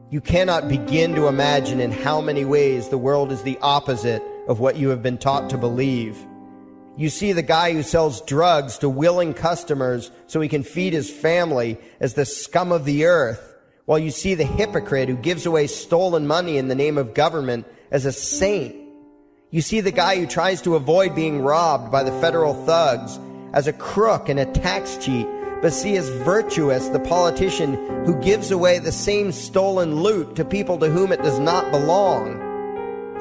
You cannot begin to imagine in how many ways the world is the opposite of what you have been taught to believe. You see the guy who sells drugs to willing customers so he can feed his family as the scum of the earth, while you see the hypocrite who gives away stolen money in the name of government as a saint. You see the guy who tries to avoid being robbed by the federal thugs as a crook and a tax cheat, but see as virtuous the politician who gives away the same stolen loot to people to whom it does not belong.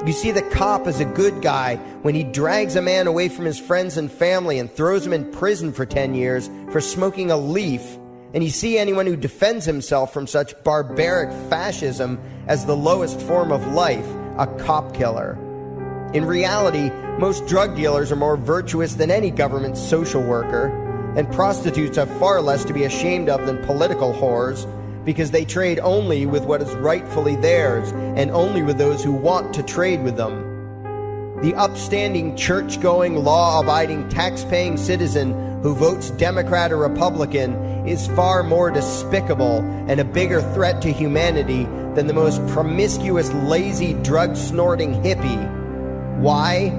You see the cop as a good guy when he drags a man away from his friends and family and throws him in prison for 10 years for smoking a leaf. And you see anyone who defends himself from such barbaric fascism as the lowest form of life, a cop killer. In reality, most drug dealers are more virtuous than any government social worker, and prostitutes have far less to be ashamed of than political whores, because they trade only with what is rightfully theirs, and only with those who want to trade with them. The upstanding, church-going, law-abiding, tax-paying citizen who votes Democrat or Republican is far more despicable and a bigger threat to humanity than the most promiscuous, lazy, drug-snorting hippie. Why?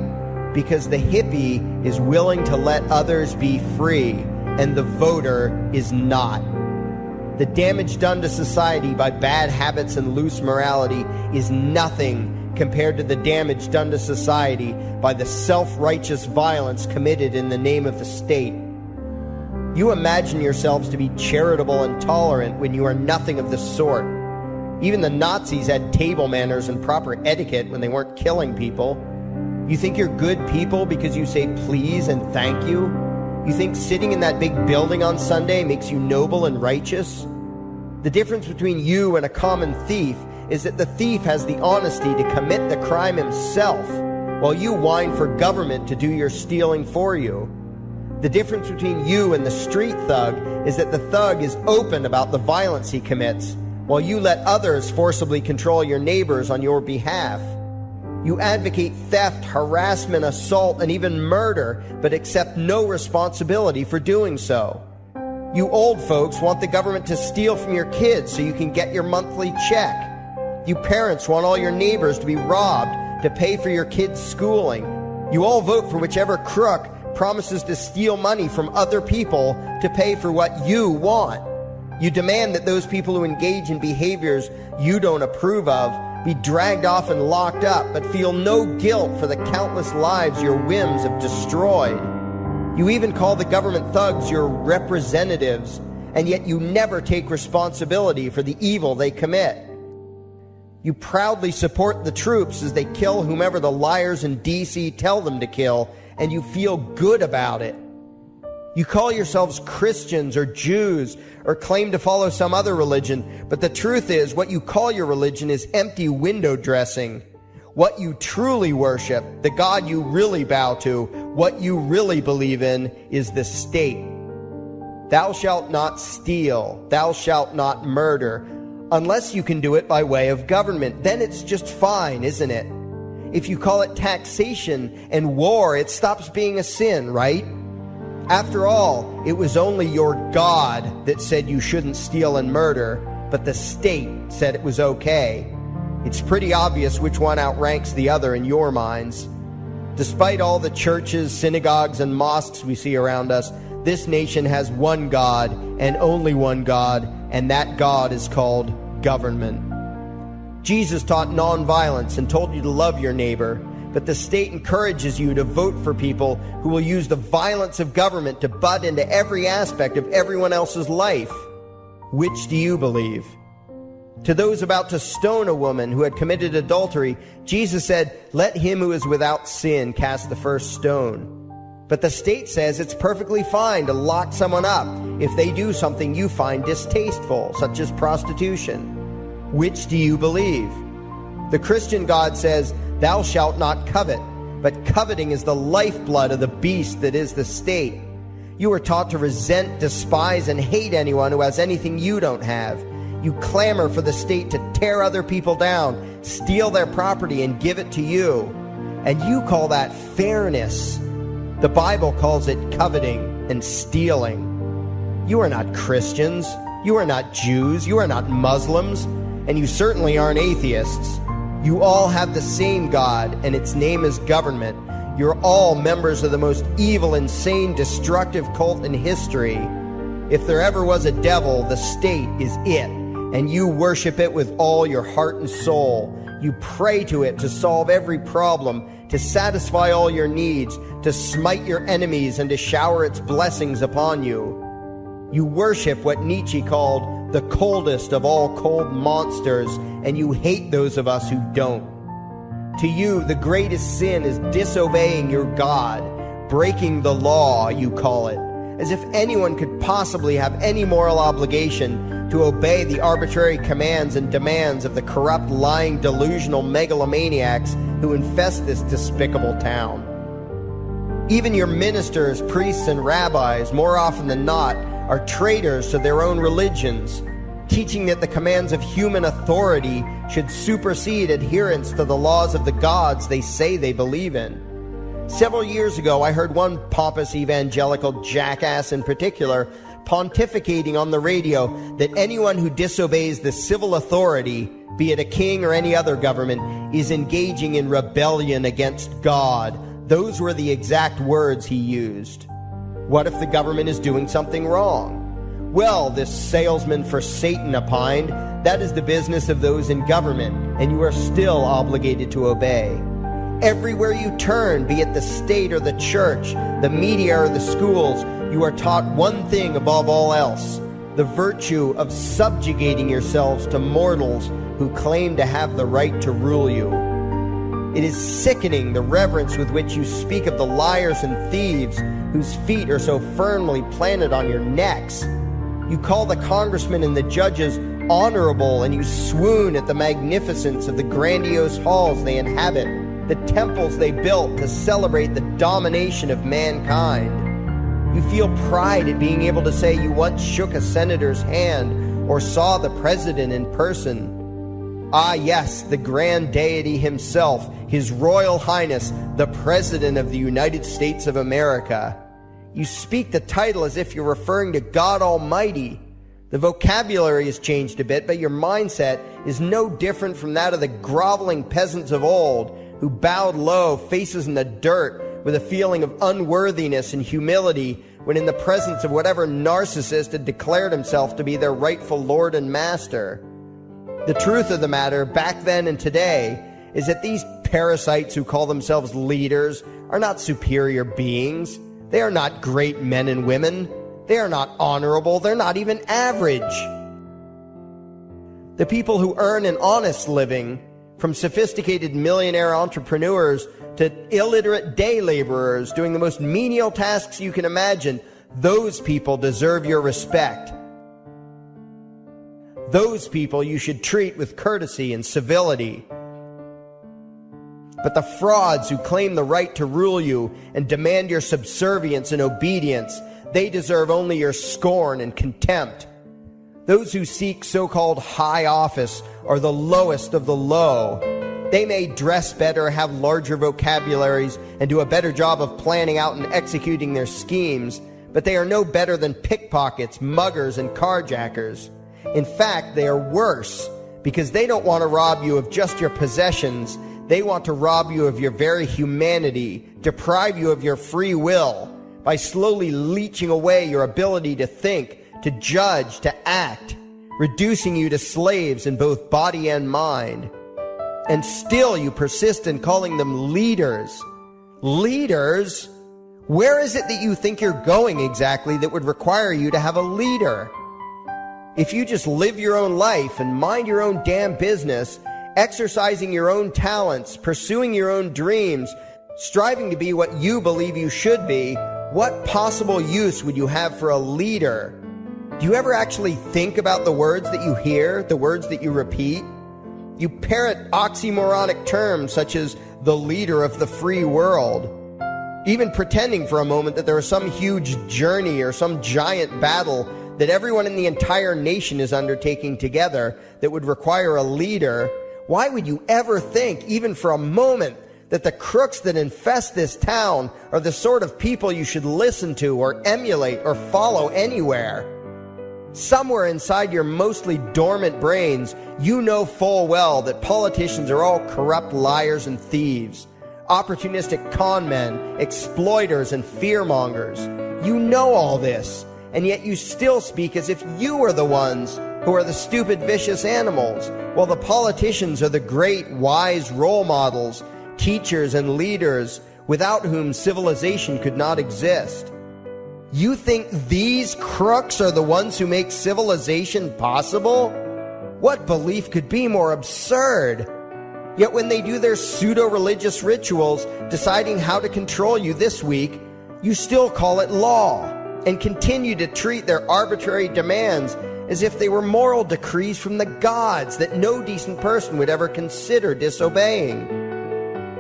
Because the hippie is willing to let others be free, and the voter is not. The damage done to society by bad habits and loose morality is nothing compared to the damage done to society by the self-righteous violence committed in the name of the state. You imagine yourselves to be charitable and tolerant when you are nothing of the sort. Even the Nazis had table manners and proper etiquette when they weren't killing people. You think you're good people because you say please and thank you? You think sitting in that big building on Sunday makes you noble and righteous? The difference between you and a common thief is that the thief has the honesty to commit the crime himself, while you whine for government to do your stealing for you. The difference between you and the street thug is that the thug is open about the violence he commits, while you let others forcibly control your neighbors on your behalf. You advocate theft, harassment, assault, and even murder, but accept no responsibility for doing so. You old folks want the government to steal from your kids so you can get your monthly check. You parents want all your neighbors to be robbed to pay for your kids' schooling. You all vote for whichever crook promises to steal money from other people to pay for what you want. You demand that those people who engage in behaviors you don't approve of be dragged off and locked up, but feel no guilt for the countless lives your whims have destroyed. You even call the government thugs your representatives, and yet you never take responsibility for the evil they commit. You proudly support the troops as they kill whomever the liars in D.C. tell them to kill, and you feel good about it. You call yourselves Christians or Jews or claim to follow some other religion, but the truth is what you call your religion is empty window dressing. What you truly worship, the God you really bow to, what you really believe in is the state. Thou shalt not steal, thou shalt not murder, unless you can do it by way of government. Then it's just fine, isn't it? If you call it taxation and war, it stops being a sin, right? After all, it was only your God that said you shouldn't steal and murder, but the state said it was okay. It's pretty obvious which one outranks the other in your minds. Despite all the churches, synagogues, and mosques we see around us, this nation has one God and only one God, and that God is called government. Jesus taught nonviolence and told you to love your neighbor, but the state encourages you to vote for people who will use the violence of government to butt into every aspect of everyone else's life. Which do you believe? To those about to stone a woman who had committed adultery, Jesus said, "Let him who is without sin cast the first stone." But the state says it's perfectly fine to lock someone up if they do something you find distasteful, such as prostitution. Which do you believe? The Christian God says, "Thou shalt not covet," but coveting is the lifeblood of the beast that is the state. You are taught to resent, despise, and hate anyone who has anything you don't have. You clamor for the state to tear other people down, steal their property, and give it to you. And you call that fairness. The Bible calls it coveting and stealing. You are not Christians. You are not Jews. You are not Muslims. and you certainly aren't atheists. You all have the same God, and its name is government. You're all members of the most evil, insane, destructive cult in history. If there ever was a devil, the state is it, and you worship it with all your heart and soul. You pray to it to solve every problem, to satisfy all your needs, to smite your enemies, and to shower its blessings upon you. You worship what Nietzsche called the coldest of all cold monsters, and you hate those of us who don't. To you, the greatest sin is disobeying your God, breaking the law, you call it, as if anyone could possibly have any moral obligation to obey the arbitrary commands and demands of the corrupt, lying, delusional megalomaniacs who infest this despicable town. Even your ministers, priests, and rabbis, more often than not, are traitors to their own religions, teaching that the commands of human authority should supersede adherence to the laws of the gods they say they believe in. Several years ago, I heard one pompous evangelical jackass in particular pontificating on the radio that anyone who disobeys the civil authority, be it a king or any other government, is engaging in rebellion against God. Those were the exact words he used. What if the government is doing something wrong? Well, this salesman for Satan opined, that is the business of those in government, and you are still obligated to obey. Everywhere you turn, be it the state or the church, the media or the schools, you are taught one thing above all else: the virtue of subjugating yourselves to mortals who claim to have the right to rule you. It is sickening the reverence with which you speak of the liars and thieves whose feet are so firmly planted on your necks. You call the congressmen and the judges honorable, and you swoon at the magnificence of the grandiose halls they inhabit, the temples they built to celebrate the domination of mankind. You feel pride at being able to say you once shook a senator's hand or saw the president in person. Ah, yes, the grand deity himself, His Royal Highness, the President of the United States of America. You speak the title as if you're referring to God Almighty. The vocabulary has changed a bit, but your mindset is no different from that of the groveling peasants of old who bowed low, faces in the dirt, with a feeling of unworthiness and humility when in the presence of whatever narcissist had declared himself to be their rightful lord and master. The truth of the matter, back then and today, is that these parasites who call themselves leaders are not superior beings. They are not great men and women. They are not honorable. They're not even average. The people who earn an honest living, from sophisticated millionaire entrepreneurs to illiterate day laborers doing the most menial tasks you can imagine, those people deserve your respect. Those people you should treat with courtesy and civility. But the frauds who claim the right to rule you and demand your subservience and obedience, they deserve only your scorn and contempt. Those who seek so-called high office are the lowest of the low. They may dress better, have larger vocabularies, and do a better job of planning out and executing their schemes, but they are no better than pickpockets, muggers, and carjackers. In fact, they are worse, because they don't want to rob you of just your possessions. They want to rob you of your very humanity, deprive you of your free will, by slowly leeching away your ability to think, to judge, to act, reducing you to slaves in both body and mind. And still you persist in calling them leaders. Leaders? Where is it that you think you're going exactly that would require you to have a leader? If you just live your own life and mind your own damn business, exercising your own talents, pursuing your own dreams, striving to be what you believe you should be, what possible use would you have for a leader? Do you ever actually think about the words that you hear, the words that you repeat? You parrot oxymoronic terms such as the leader of the free world, even pretending for a moment that there is some huge journey or some giant battle that everyone in the entire nation is undertaking together that would require a leader. Why would you ever think, even for a moment, that the crooks that infest this town are the sort of people you should listen to or emulate or follow anywhere? Somewhere inside your mostly dormant brains, you know full well that politicians are all corrupt liars and thieves, opportunistic con men, exploiters, and fearmongers. You know all this, and yet you still speak as if you are the ones who are the stupid, vicious animals, while the politicians are the great, wise role models, teachers, and leaders without whom civilization could not exist. You think these crooks are the ones who make civilization possible? What belief could be more absurd? Yet when they do their pseudo-religious rituals deciding how to control you this week, you still call it law and continue to treat their arbitrary demands as if they were moral decrees from the gods that no decent person would ever consider disobeying.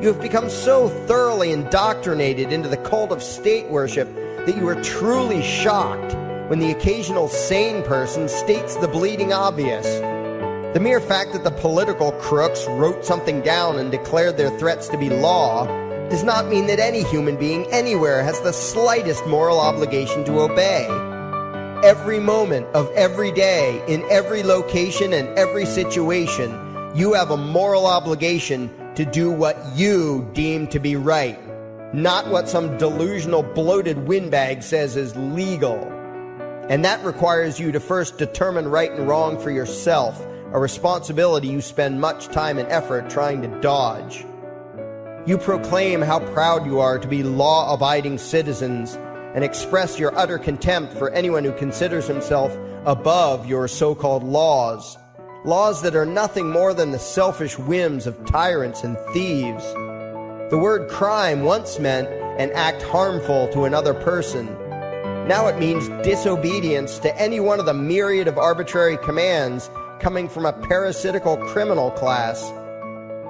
You have become so thoroughly indoctrinated into the cult of state worship that you are truly shocked when the occasional sane person states the bleeding obvious. The mere fact that the political crooks wrote something down and declared their threats to be law does not mean that any human being anywhere has the slightest moral obligation to obey. Every moment of every day, in every location and every situation, you have a moral obligation to do what you deem to be right, not what some delusional bloated windbag says is legal. And that requires you to first determine right and wrong for yourself, a responsibility you spend much time and effort trying to dodge. You proclaim how proud you are to be law-abiding citizens and express your utter contempt for anyone who considers himself above your so-called laws that are nothing more than the selfish whims of tyrants and thieves. The word crime once meant an act harmful to another person. Now it means disobedience to any one of the myriad of arbitrary commands coming from a parasitical criminal class.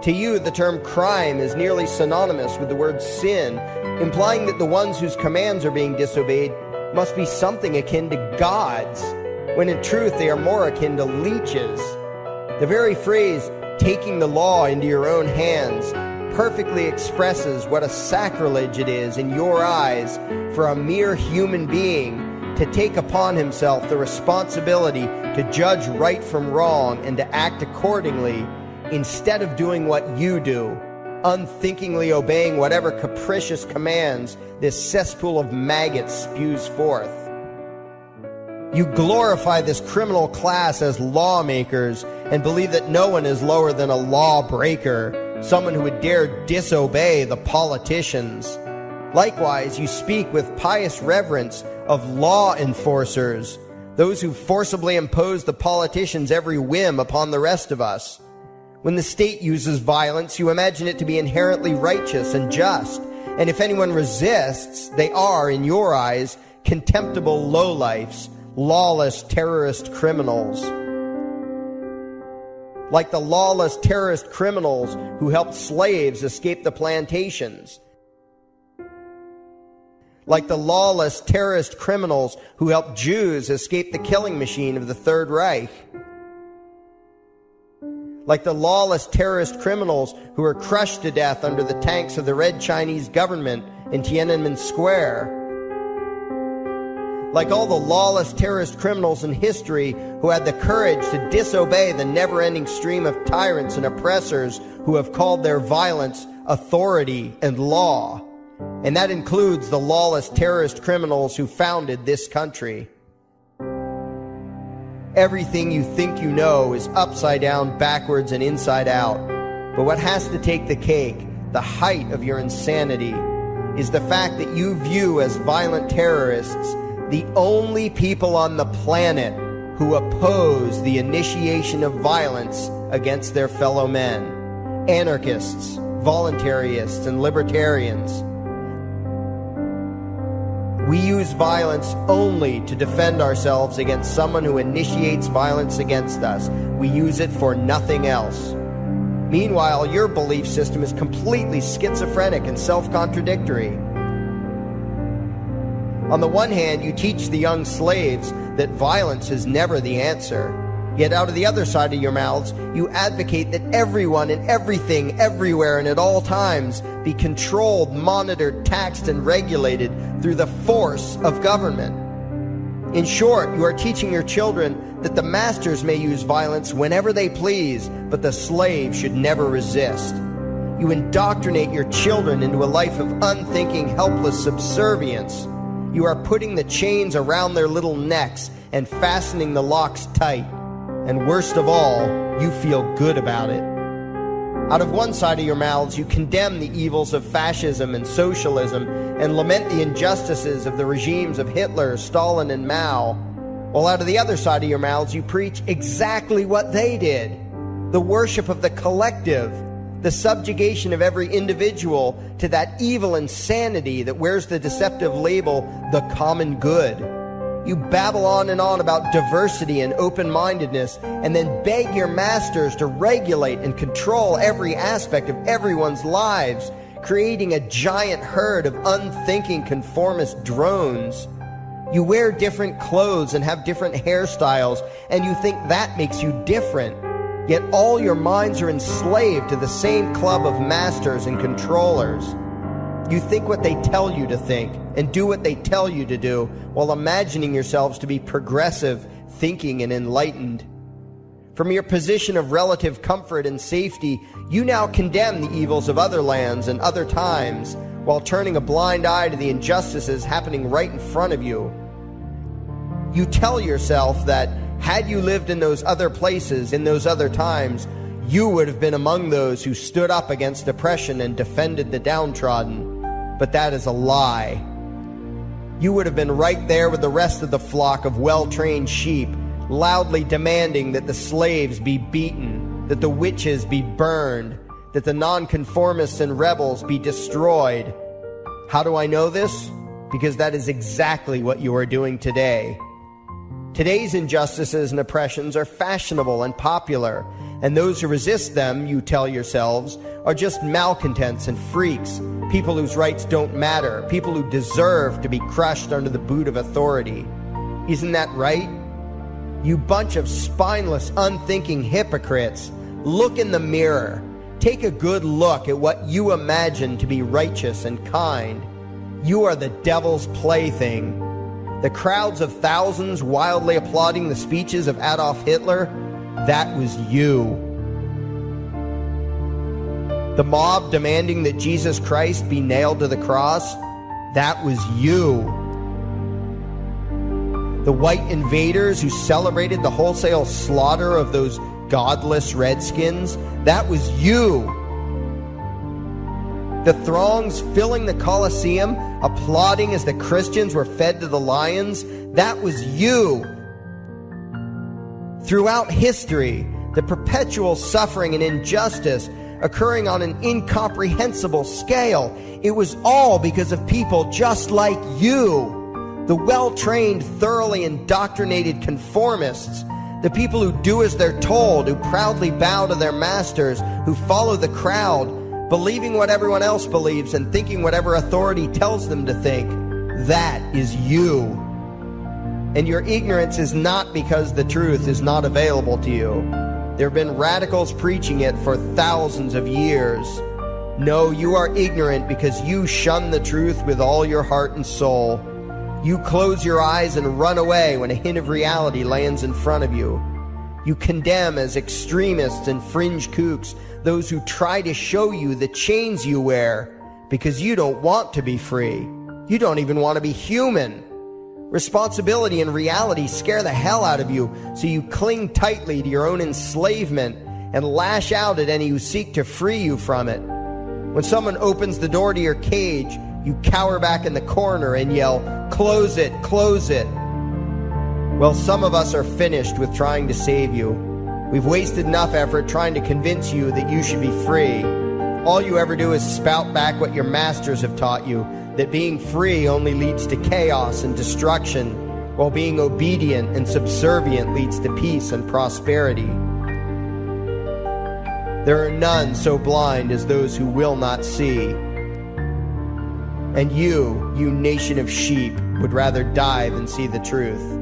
To you, the term crime is nearly synonymous with the word sin, implying that the ones whose commands are being disobeyed must be something akin to gods, when in truth they are more akin to leeches. The very phrase, taking the law into your own hands, perfectly expresses what a sacrilege it is in your eyes for a mere human being to take upon himself the responsibility to judge right from wrong and to act accordingly, instead of doing what you do, unthinkingly obeying whatever capricious commands this cesspool of maggots spews forth. You glorify this criminal class as lawmakers and believe that no one is lower than a lawbreaker, someone who would dare disobey the politicians. Likewise, you speak with pious reverence of law enforcers, those who forcibly impose the politicians' every whim upon the rest of us. When the state uses violence, you imagine it to be inherently righteous and just, and if anyone resists, they are, in your eyes, contemptible lowlifes, lawless terrorist criminals. Like the lawless terrorist criminals who helped slaves escape the plantations. Like the lawless terrorist criminals who helped Jews escape the killing machine of the Third Reich. Like the lawless terrorist criminals who were crushed to death under the tanks of the Red Chinese government in Tiananmen Square. Like all the lawless terrorist criminals in history who had the courage to disobey the never-ending stream of tyrants and oppressors who have called their violence authority and law. And that includes the lawless terrorist criminals who founded this country. Everything you think you know is upside down, backwards, and inside out. But what has to take the cake, the height of your insanity, is the fact that you view as violent terrorists the only people on the planet who oppose the initiation of violence against their fellow men. Anarchists, voluntarists, and libertarians. We use violence only to defend ourselves against someone who initiates violence against us. We use it for nothing else. Meanwhile, your belief system is completely schizophrenic and self-contradictory. On the one hand, you teach the young slaves that violence is never the answer. Yet out of the other side of your mouths, you advocate that everyone and everything, everywhere and at all times be controlled, monitored, taxed, and regulated through the force of government. In short, you are teaching your children that the masters may use violence whenever they please, but the slave should never resist. You indoctrinate your children into a life of unthinking, helpless subservience. You are putting the chains around their little necks and fastening the locks tight. And worst of all, you feel good about it. Out of one side of your mouths, you condemn the evils of fascism and socialism and lament the injustices of the regimes of Hitler, Stalin, and Mao. While out of the other side of your mouths, you preach exactly what they did. The worship of the collective, the subjugation of every individual to that evil insanity that wears the deceptive label, the common good. You babble on and on about diversity and open-mindedness, and then beg your masters to regulate and control every aspect of everyone's lives, creating a giant herd of unthinking conformist drones. You wear different clothes and have different hairstyles, and you think that makes you different. Yet all your minds are enslaved to the same club of masters and controllers. You think what they tell you to think and do what they tell you to do while imagining yourselves to be progressive, thinking, and enlightened. From your position of relative comfort and safety, you now condemn the evils of other lands and other times while turning a blind eye to the injustices happening right in front of you. You tell yourself that had you lived in those other places, in those other times, you would have been among those who stood up against oppression and defended the downtrodden. But that is a lie. You would have been right there with the rest of the flock of well-trained sheep, loudly demanding that the slaves be beaten, that the witches be burned, that the nonconformists and rebels be destroyed. How do I know this? Because that is exactly what you are doing today. Today's injustices and oppressions are fashionable and popular, and those who resist them, you tell yourselves, are just malcontents and freaks, people whose rights don't matter, people who deserve to be crushed under the boot of authority. Isn't that right? You bunch of spineless, unthinking hypocrites, look in the mirror. Take a good look at what you imagine to be righteous and kind. You are the devil's plaything. The crowds of thousands wildly applauding the speeches of Adolf Hitler, that was you. The mob demanding that Jesus Christ be nailed to the cross, that was you. The white invaders who celebrated the wholesale slaughter of those godless redskins, that was you. The throngs filling the Colosseum, applauding as the Christians were fed to the lions, that was you. Throughout history, the perpetual suffering and injustice occurring on an incomprehensible scale, it was all because of people just like you. The well-trained, thoroughly indoctrinated conformists, the people who do as they're told, who proudly bow to their masters, who follow the crowd, believing what everyone else believes and thinking whatever authority tells them to think. That is you. And your ignorance is not because the truth is not available to you. There have been radicals preaching it for thousands of years. No, you are ignorant because you shun the truth with all your heart and soul. You close your eyes and run away when a hint of reality lands in front of you. You condemn as extremists and fringe kooks those who try to show you the chains you wear because you don't want to be free. You don't even want to be human. Responsibility and reality scare the hell out of you, so you cling tightly to your own enslavement and lash out at any who seek to free you from it. When someone opens the door to your cage, you cower back in the corner and yell, "Close it, close it." Well, some of us are finished with trying to save you. We've wasted enough effort trying to convince you that you should be free. All you ever do is spout back what your masters have taught you, that being free only leads to chaos and destruction, while being obedient and subservient leads to peace and prosperity. There are none so blind as those who will not see. And you nation of sheep, would rather die than see the truth.